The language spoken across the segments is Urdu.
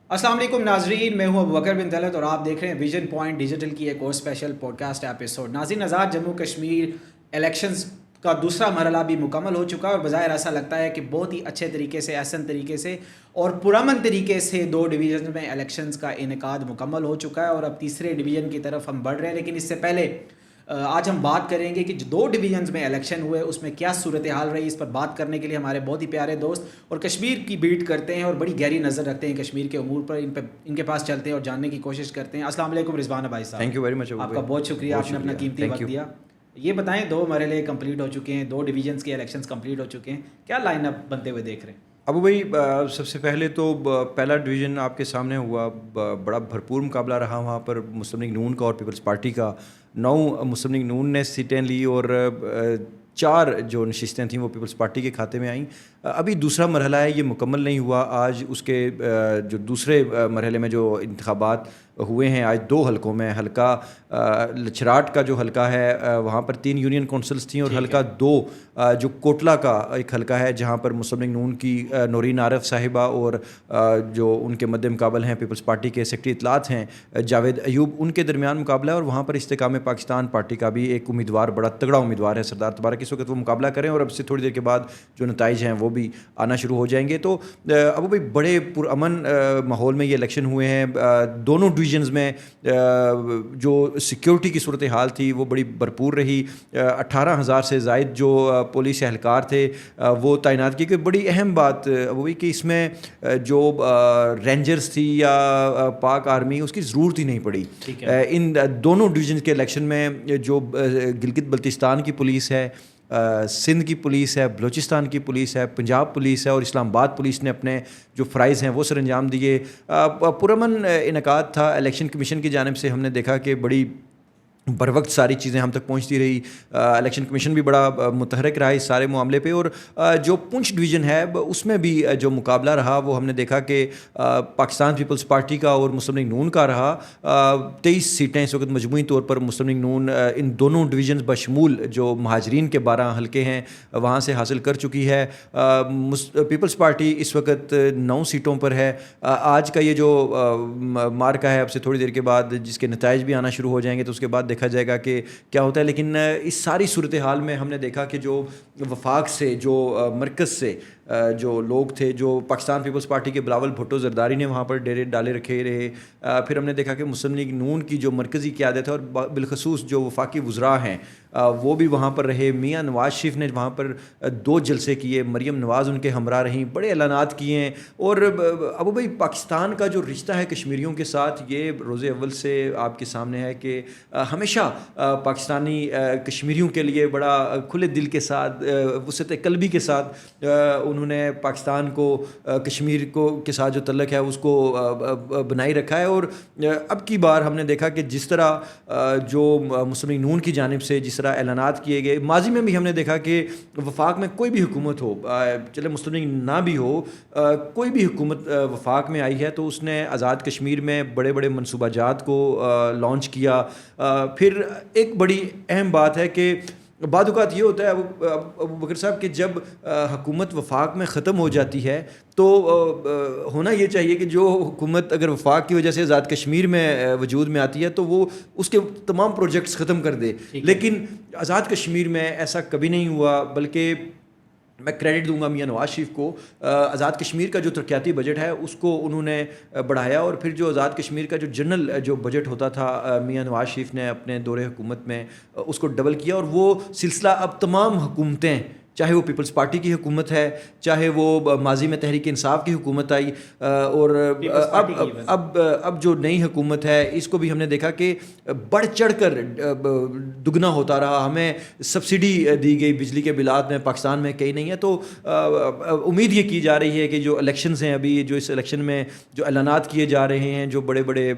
السلام علیکم ناظرین، میں ہوں ابوبکر بن طلعت اور آپ دیکھ رہے ہیں ویژن پوائنٹ ڈیجیٹل کی ایک اور اسپیشل پوڈ کاسٹ ایپیسوڈ۔ ناظرین، آزاد جموں کشمیر الیکشنز کا دوسرا مرحلہ بھی مکمل ہو چکا ہے اور بظاہر ایسا لگتا ہے کہ بہت ہی اچھے طریقے سے، احسن طریقے سے اور پرامن طریقے سے 2 ڈویژن میں الیکشنز کا انعقاد مکمل ہو چکا ہے اور اب تیسرے ڈویژن کی طرف ہم بڑھ رہے ہیں۔ لیکن اس سے پہلے آج ہم بات کریں گے کہ جو 2 ڈویژنز میں الیکشن ہوئے اس میں کیا صورتحال رہی۔ اس پر بات کرنے کے لیے ہمارے بہت ہی پیارے دوست اور کشمیر کی بیٹ کرتے ہیں اور بڑی گہری نظر رکھتے ہیں کشمیر کے امور پر، ان کے پاس چلتے ہیں اور جاننے کی کوشش کرتے ہیں۔ السلام علیکم رضوان بھائی صاحب، تھینک یو ویری مچ آپ کا بہت شکریہ، آپ نے اپنا قیمتی وقت دیا۔ یہ بتائیں، 2 مرحلے کمپلیٹ ہو چکے ہیں، 2 ڈویژنز کے الیکشنز کمپلیٹ ہو چکے ہیں، کیا لائن اپ بنتے ہوئے دیکھ رہے ہیں؟ ابو بھائی، سب سے پہلے تو پہلا ڈویژن آپ کے سامنے ہوا، بڑا بھرپور مقابلہ رہا وہاں پر مسلم لیگ نون کا اور پیپلز پارٹی کا۔ 9 مسلم لیگ نون نے سیٹیں لی اور 4 جو نشستیں تھیں وہ پیپلز پارٹی کے کھاتے میں آئیں۔ ابھی دوسرا مرحلہ ہے، یہ مکمل نہیں ہوا۔ آج اس کے جو دوسرے مرحلے میں جو انتخابات ہوئے ہیں، آج 2 حلقوں میں، حلقہ لچراٹ کا جو حلقہ ہے وہاں پر 3 یونین کونسلز تھیں، اور حلقہ 2 جو کوٹلہ کا ایک حلقہ ہے جہاں پر مسلم لیگ نون کی نورین عارف صاحبہ اور جو ان کے مد مقابل ہیں پیپلز پارٹی کے سیکرٹری اطلاعات ہیں جاوید ایوب، ان کے درمیان مقابلہ ہے۔ اور وہاں پر استحکام پاکستان پارٹی کا بھی ایک امیدوار، بڑا تگڑا امیدوار ہے سردار تبارک، اس وقت وہ مقابلہ کریں اور اب سے تھوڑی دیر کے بعد جو نتائج ہیں وہ بھی آنا شروع ہو جائیں گے۔ تو ابو بھائی، بڑے پرامن ماحول میں یہ الیکشن ہوئے ہیں۔ دونوں ڈویژنز میں جو سیکیورٹی کی صورتحال تھی وہ بڑی بھرپور رہی۔ 18,000 سے زائد جو پولیس اہلکار تھے وہ تعینات کیے گئے۔ بڑی اہم بات ابو بھائی کہ اس میں جو رینجرز تھی یا پاک آرمی، اس کی ضرورت ہی نہیں پڑی۔ ان دونوں ڈویژنز کے الیکشن میں جو گلگت بلتستان کی پولیس ہے، سندھ کی پولیس ہے، بلوچستان کی پولیس ہے، پنجاب پولیس ہے اور اسلام آباد پولیس نے اپنے جو فرائض ہیں وہ سر انجام دیے۔ پرامن انعقاد تھا۔ الیکشن کمیشن کی جانب سے ہم نے دیکھا کہ بڑی بر وقت ساری چیزیں ہم تک پہنچتی رہی۔ الیکشن کمیشن بھی بڑا متحرک رہا اس سارے معاملے پہ۔ اور جو پونچھ ڈویژن ہے اس میں بھی جو مقابلہ رہا وہ ہم نے دیکھا کہ پاکستان پیپلز پارٹی کا اور مسلم لیگ نون کا رہا۔ 23 سیٹیں اس وقت مجموعی طور پر مسلم لیگ نون ان دونوں ڈویژنز بشمول جو مہاجرین کے 12 حلقے ہیں وہاں سے حاصل کر چکی ہے۔ پیپلز پارٹی اس وقت 9 سیٹوں پر ہے۔ آج کا یہ جو مارکا ہے، اب سے تھوڑی دیر کے بعد جس کے نتائج بھی آنا شروع ہو جائیں گے تو اس کے بعد دیکھا جائے گا کہ کیا ہوتا ہے۔ لیکن اس ساری صورتحال میں ہم نے دیکھا کہ جو وفاق سے، جو مرکز سے جو لوگ تھے، جو پاکستان پیپلز پارٹی کے بلاول بھٹو زرداری نے وہاں پر ڈیرے ڈالے رکھے رہے۔ پھر ہم نے دیکھا کہ مسلم لیگ نون کی جو مرکزی قیادت ہے اور بالخصوص جو وفاقی وزراء ہیں وہ بھی وہاں پر رہے۔ میاں نواز شریف نے وہاں پر 2 جلسے کیے، مریم نواز ان کے ہمراہ رہیں، بڑے اعلانات کیے ہیں۔ اور ابو بھائی، پاکستان کا جو رشتہ ہے کشمیریوں کے ساتھ یہ روز اول سے آپ کے سامنے ہے کہ ہمیشہ پاکستانی کشمیریوں کے لیے بڑا کھلے دل کے ساتھ، وسعت قلبی کے ساتھ انہوں نے پاکستان کو، کشمیر کو کے ساتھ جو تعلق ہے اس کو بنائی رکھا ہے۔ اور اب کی بار ہم نے دیکھا کہ جس طرح جو مسلم لیگ نون کی جانب سے جس طرح اعلانات کیے گئے، ماضی میں بھی ہم نے دیکھا کہ وفاق میں کوئی بھی حکومت ہو، چلے مسلم لیگ نہ بھی ہو، کوئی بھی حکومت وفاق میں آئی ہے تو اس نے آزاد کشمیر میں بڑے بڑے منصوبہ جات کو لانچ کیا۔ پھر ایک بڑی اہم بات ہے کہ بعض اوقات یہ ہوتا ہے ابو بکر صاحب کہ جب حکومت وفاق میں ختم ہو جاتی ہے تو ہونا یہ چاہیے کہ جو حکومت اگر وفاق کی وجہ سے آزاد کشمیر میں وجود میں آتی ہے تو وہ اس کے تمام پروجیکٹس ختم کر دے۔ لیکن آزاد کشمیر میں ایسا کبھی نہیں ہوا، بلکہ میں کریڈٹ دوں گا میاں نواز شریف کو۔ آزاد کشمیر کا جو ترقیاتی بجٹ ہے اس کو انہوں نے بڑھایا، اور پھر جو آزاد کشمیر کا جو جنرل جو بجٹ ہوتا تھا میاں نواز شریف نے اپنے دور حکومت میں اس کو ڈبل کیا۔ اور وہ سلسلہ اب تمام حکومتیں، چاہے وہ پیپلز پارٹی کی حکومت ہے، چاہے وہ ماضی میں تحریک انصاف کی حکومت آئی، اور اب جو نئی حکومت ہے اس کو بھی ہم نے دیکھا کہ بڑھ چڑھ کر دگنا ہوتا رہا۔ ہمیں سبسڈی دی گئی بجلی کے بلات میں، پاکستان میں کہیں نہیں ہے۔ تو امید یہ کی جا رہی ہے کہ جو الیکشنز ہیں، ابھی جو اس الیکشن میں جو اعلانات کیے جا رہے ہیں، جو بڑے بڑے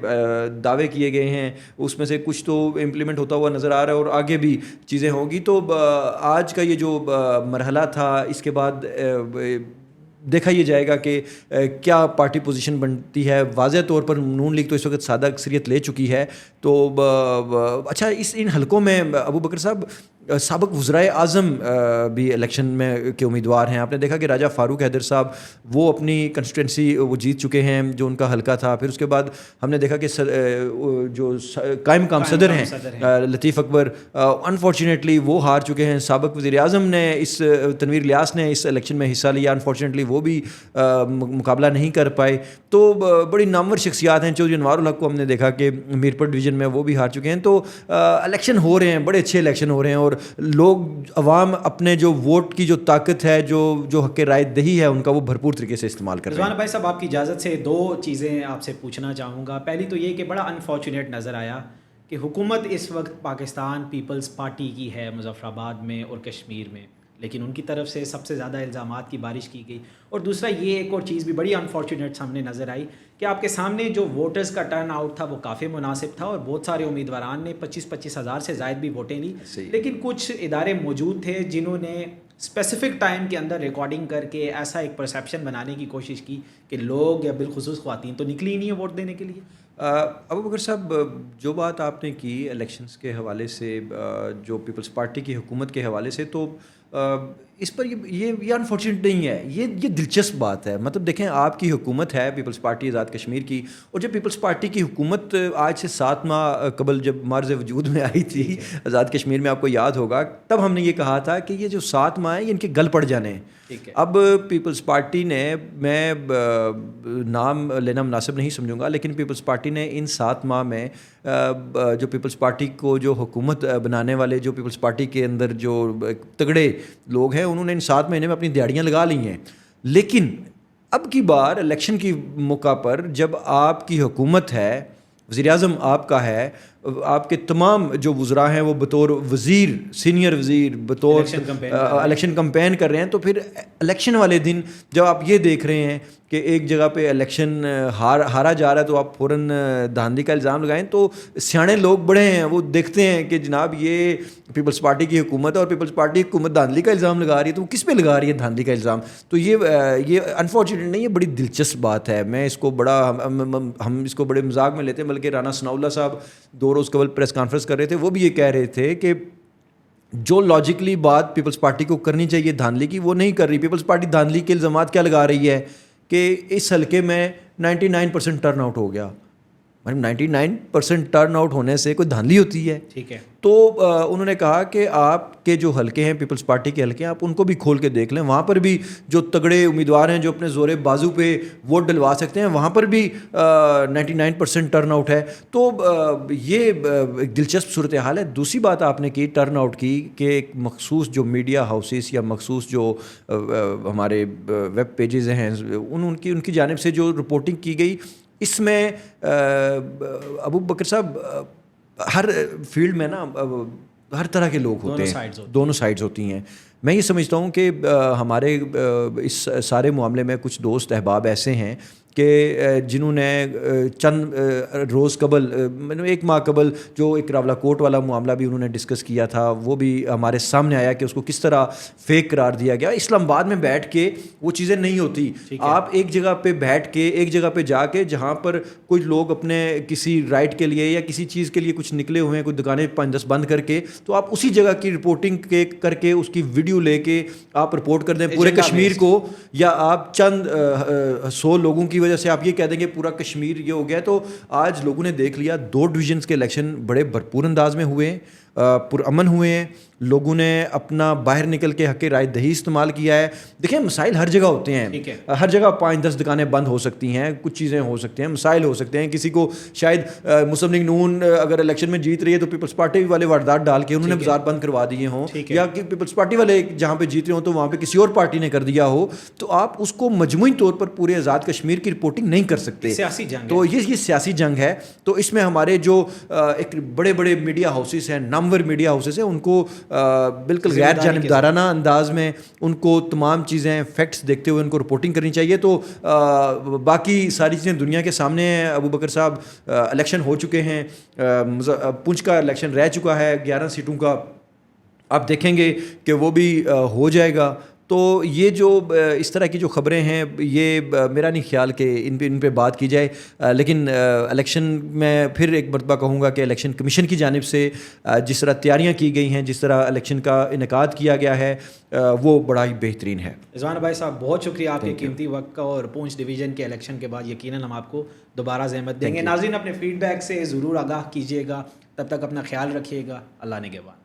دعوے کیے گئے ہیں، اس میں سے کچھ تو امپلیمنٹ ہوتا ہوا نظر آ رہا ہے اور آگے بھی چیزیں ہوں گی۔ تو آج کا یہ جو مرحلہ تھا، اس کے بعد دیکھا یہ جائے گا کہ کیا پارٹی پوزیشن بنتی ہے۔ واضح طور پر نون لیگ تو اس وقت سادہ اکثریت لے چکی ہے۔ تو اچھا، ان حلقوں میں ابو بکر صاحب سابق وزرائے اعظم بھی الیکشن میں کے امیدوار ہیں. آپ نے دیکھا کہ راجہ فاروق حیدر صاحب وہ اپنی کنسٹیٹوینسی وہ جیت چکے ہیں جو ان کا حلقہ تھا. پھر اس کے بعد ہم نے دیکھا کہ جو قائم مقام صدر ہیں لطیف اکبر, انفارچونیٹلی وہ ہار چکے ہیں. سابق وزیر اعظم نے تنویر الیاس نے اس الیکشن میں حصہ لیا, انفارچونیٹلی وہ بھی مقابلہ نہیں کر پائے. تو بڑی نامور شخصیات ہیں. چودھری انوار الحق کو ہم نے دیکھا کہ میرپور ڈویژن میں وہ بھی ہار چکے ہیں. تو الیکشن ہو رہے ہیں, بڑے اچھے الیکشن ہو رہے ہیں, اور لوگ عوام اپنے جو ووٹ کی جو طاقت ہے, جو حق رائے دہی ہے, ان کا وہ بھرپور طریقے سے استعمال کر رہے ہیں. رضوان بھائی صاحب, آپ کی اجازت سے 2 چیزیں آپ سے پوچھنا چاہوں گا. پہلی تو یہ کہ بڑا انفارچونیٹ نظر آیا کہ حکومت اس وقت پاکستان پیپلز پارٹی کی ہے مظفر آباد میں اور کشمیر میں, لیکن ان کی طرف سے سب سے زیادہ الزامات کی بارش کی گئی. اور دوسرا یہ ایک اور چیز بھی بڑی انفارچونیٹ سامنے نظر آئی کہ آپ کے سامنے جو ووٹرز کا ٹرن آؤٹ تھا وہ کافی مناسب تھا, اور بہت سارے امیدواران نے 25-25 ہزار سے زائد بھی ووٹیں لی. لیکن کچھ ادارے موجود تھے جنہوں نے اسپیسیفک ٹائم کے اندر ریکارڈنگ کر کے ایسا ایک پرسیپشن بنانے کی کوشش کی کہ لوگ یا بالخصوص خواتین تو نکلی ہی نہیں ہے ووٹ دینے کے لیے. ابو بکر صاحب, جو بات آپ نے کی الیکشنز کے حوالے سے, جو پیپلز پارٹی کی حکومت کے حوالے سے, تو اس پر یہ انفارچونیٹ نہیں ہے, یہ دلچسپ بات ہے. مطلب دیکھیں, آپ کی حکومت ہے پیپلز پارٹی آزاد کشمیر کی, اور جب پیپلز پارٹی کی حکومت آج سے 7 ماہ قبل جب مارز وجود میں آئی تھی آزاد کشمیر میں, آپ کو یاد ہوگا, تب ہم نے یہ کہا تھا کہ یہ جو 7 ماہ ہیں یہ ان کے گل پڑ جانے ہیں. اب پیپلز پارٹی نے, میں نام لینا مناسب نہیں سمجھوں گا, لیکن پیپلز پارٹی نے ان 7 ماہ میں جو پیپلز پارٹی کو جو حکومت بنانے والے, جو پیپلز پارٹی کے اندر جو تگڑے لوگ ہیں, انہوں نے ان 7 مہینے میں اپنی دیہڑیاں لگا لی ہیں. لیکن اب کی بار الیکشن کی موقع پر جب آپ کی حکومت ہے, وزیر اعظم آپ کا ہے, آپ کے تمام جو وزراء ہیں وہ بطور وزیر, سینئر وزیر, بطور الیکشن کمپین کر رہے ہیں, تو پھر الیکشن والے دن جب آپ یہ دیکھ رہے ہیں کہ ایک جگہ پہ الیکشن ہارا جا رہا ہے تو آپ فوراً دھاندلی کا الزام لگائیں. تو سیانے لوگ بڑے ہیں, وہ دیکھتے ہیں کہ جناب یہ پیپلز پارٹی کی حکومت ہے اور پیپلز پارٹی حکومت دھاندلی کا الزام لگا رہی ہے, تو وہ کس پہ لگا رہی ہے دھاندلی کا الزام. تو یہ انفارچونیٹ نہیں, یہ بڑی دلچسپ بات ہے. میں اس کو بڑا ہم اس کو بڑے مذاق میں لیتے ہیں, بلکہ رانا ثناء اللہ صاحب 2 روز قبل پریس کانفرنس کر رہے تھے, وہ بھی یہ کہہ رہے تھے کہ جو لاجکلی بات پیپلز پارٹی کو کرنی چاہیے دھاندلی کی, وہ نہیں کر رہی. پیپلز پارٹی دھاندلی کے الزامات کیا لگا رہی ہے کہ اس حلقے میں 99% ٹرن آؤٹ ہو گیا. 99% ٹرن آؤٹ ہونے سے کوئی دھاندلی ہوتی ہے؟ ٹھیک ہے. تو انہوں نے کہا کہ آپ کے جو حلقے ہیں پیپلز پارٹی کے حلقے ہیں, آپ ان کو بھی کھول کے دیکھ لیں, وہاں پر بھی جو تگڑے امیدوار ہیں جو اپنے زور بازو پہ ووٹ ڈلوا سکتے ہیں, وہاں پر بھی 99% ٹرن آؤٹ ہے. تو یہ ایک دلچسپ صورتحال ہے. دوسری بات آپ نے کی ٹرن آؤٹ کی, کہ ایک مخصوص جو میڈیا ہاؤسز یا مخصوص جو ہمارے ویب پیجز ہیں ان کی جانب سے جو رپورٹنگ کی گئی, اس میں ابو بکر صاحب ہر فیلڈ میں نا ہر طرح کے لوگ ہوتے ہیں, دونوں سائڈز ہوتی ہیں. میں یہ سمجھتا ہوں کہ ہمارے اس سارے معاملے میں کچھ دوست احباب ایسے ہیں کہ جنہوں نے چند روز قبل, 1 ماہ قبل جو ایک راولہ کوٹ والا معاملہ بھی انہوں نے ڈسکس کیا تھا, وہ بھی ہمارے سامنے آیا کہ اس کو کس طرح فیک قرار دیا گیا. اسلام آباد میں بیٹھ کے وہ چیزیں نہیں ہوتی. آپ ایک جگہ پہ بیٹھ کے, ایک جگہ پہ جا کے, جہاں پر کچھ لوگ اپنے کسی رائٹ کے لیے یا کسی چیز کے لیے کچھ نکلے ہوئے ہیں, کچھ دکانیں 5-10 بند کر کے, تو آپ اسی جگہ کی رپورٹنگ کر کے اس کی ویڈیو لے کے آپ رپورٹ کر دیں پورے کشمیر کو, یا آپ چند 100 لوگوں کی وجہ سے آپ یہ کہہ دیں گے پورا کشمیر یہ ہو گیا. تو آج لوگوں نے دیکھ لیا 2 ڈویژنس کے الیکشن بڑے بھرپور انداز میں ہوئے ہیں, پرامن ہوئے ہیں. لوگوں نے اپنا باہر نکل کے حق رائے دہی استعمال کیا ہے. دیکھیں مسائل ہر جگہ ہوتے ہیں, ہر جگہ 5-10 دکانیں بند ہو سکتی ہیں, کچھ چیزیں ہو سکتی ہیں, مسائل ہو سکتے ہیں. کسی کو شاید مسلم لیگ نون اگر الیکشن میں جیت رہی ہے تو پیپلز پارٹی والے واردات ڈال کے انہوں نے بازار بند کروا دیے ہوں, یا کہ پیپلز پارٹی والے جہاں پہ جیت رہے ہوں تو وہاں پہ کسی اور پارٹی نے کر دیا ہو, تو آپ اس کو مجموعی طور پر پورے آزاد کشمیر کی رپورٹنگ نہیں کر سکتے. تو یہ سیاسی جنگ ہے. تو اس میں ہمارے جو ایک بڑے بڑے میڈیا ہاؤسز ہیں, نامور میڈیا ہاؤسز ہیں, ان کو بالکل غیر جانبدارانہ انداز میں ان کو تمام چیزیں فیکٹس دیکھتے ہوئے ان کو رپورٹنگ کرنی چاہیے. تو باقی ساری چیزیں دنیا کے سامنے ہیں. ابو بکر صاحب الیکشن ہو چکے ہیں, پونچھ کا الیکشن رہ چکا ہے 11 سیٹوں کا, آپ دیکھیں گے کہ وہ بھی ہو جائے گا. تو یہ جو اس طرح کی جو خبریں ہیں یہ میرا نہیں خیال کہ ان پہ بات کی جائے، لیکن الیکشن میں پھر ایک مرتبہ کہوں گا کہ الیکشن کمیشن کی جانب سے جس طرح تیاریاں کی گئی ہیں، جس طرح الیکشن کا انعقاد کیا گیا ہے، وہ بڑا ہی بہترین ہے۔ رضوان بھائی صاحب بہت شکریہ آپ کے قیمتی وقت کا، اور پونچھ ڈویژن کے الیکشن کے بعد یقیناً ہم آپ کو دوبارہ زحمت دیں گے۔ ناظرین اپنے فیڈ بیک سے ضرور آگاہ کیجیے گا، تب تک اپنا خیال رکھیے گا، اللہ نگہبان۔